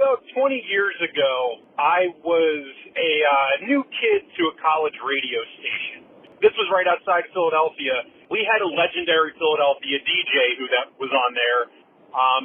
About 20 years ago, I was a new kid to a college radio station. This was right outside Philadelphia. We had a legendary Philadelphia DJ that was on there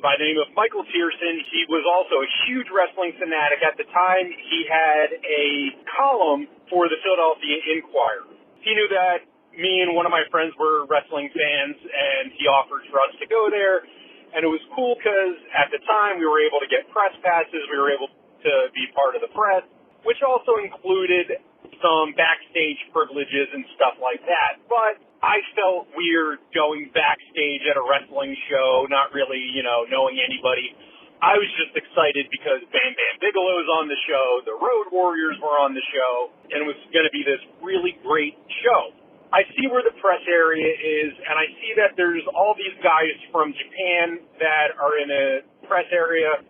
by the name of Michael Tierson. He was also a huge wrestling fanatic. At the time, he had a column for the Philadelphia Inquirer. He knew that me and one of my friends were wrestling fans, and he offered for us to go there. And it was cool because at the time we were able to get press passes. We were able to be part of the press, which also included some backstage privileges and stuff like that. But I felt weird going backstage at a wrestling show, not really, knowing anybody. I was just excited because Bam Bam Bigelow's on the show, the Road Warriors were on the show, and it was going to be this really great show. I see where the press area is, and I see that there's all these guys from Japan that are in a press area.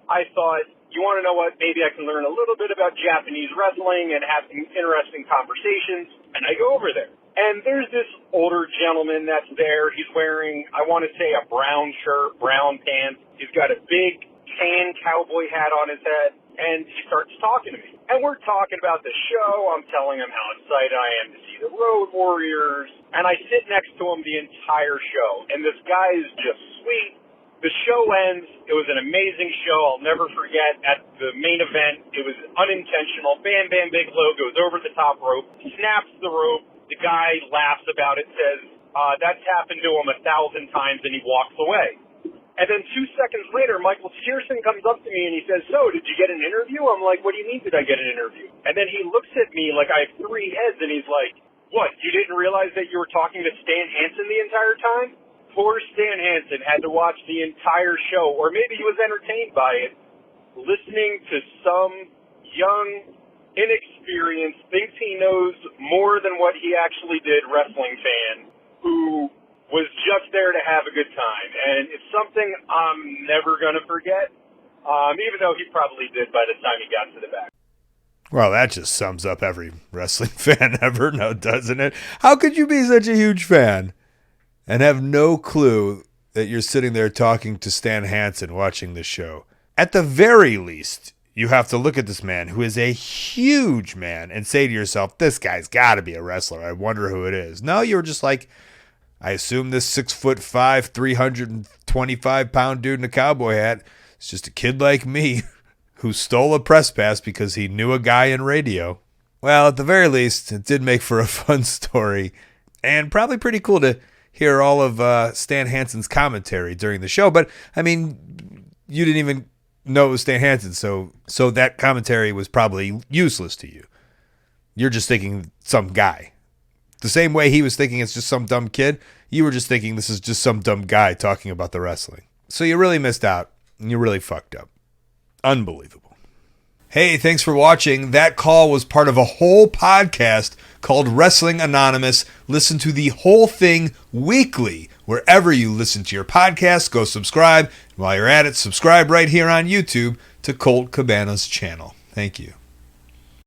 I thought, you want to know what? Maybe I can learn a little bit about Japanese wrestling and have some interesting conversations. And I go over there. And there's this older gentleman that's there. He's wearing, I want to say, a brown shirt, brown pants. He's got a big tan cowboy hat on his head. And he starts talking to me. And we're talking about the show. I'm telling him how excited I am to see the Road Warriors. And I sit next to him the entire show. And this guy is just sweet. The show ends. It was an amazing show. I'll never forget. At the main event, it was unintentional. Bam Bam Bigelow goes over the top rope, snaps the rope. The guy laughs about it, says, that's happened to him 1,000 times, and he walks away. And then 2 seconds later, Michael Tierson comes up to me and he says, so, did you get an interview? I'm like, what do you mean, did I get an interview? And then he looks at me like I have 3 heads, and he's like, what, you didn't realize that you were talking to Stan Hansen the entire time? Poor Stan Hansen had to watch the entire show, or maybe he was entertained by it, listening to some young, inexperienced, thinks he knows more than what he actually did wrestling fan, who was just there to have a good time. And it's something I'm never going to forget, even though he probably did by the time he got to the back. Well, that just sums up every wrestling fan ever, now, doesn't it? How could you be such a huge fan and have no clue that you're sitting there talking to Stan Hansen watching the show? At the very least, you have to look at this man who is a huge man and say to yourself, this guy's got to be a wrestler. I wonder who it is. No, you were just like, I assume this 6'5", 325-pound dude in a cowboy hat is just a kid like me who stole a press pass because he knew a guy in radio. Well, at the very least, it did make for a fun story and probably pretty cool to hear all of Stan Hansen's commentary during the show. But, I mean, you didn't even know it was Stan Hansen, so that commentary was probably useless to you. You're just thinking some guy. The same way he was thinking it's just some dumb kid, you were just thinking this is just some dumb guy talking about the wrestling. So you really missed out, and you really fucked up. Unbelievable. Hey, thanks for watching. That call was part of a whole podcast called Wrestling Anonymous. Listen to the whole thing weekly. Wherever you listen to your podcast, go subscribe. And while you're at it, subscribe right here on YouTube to Colt Cabana's channel. Thank you.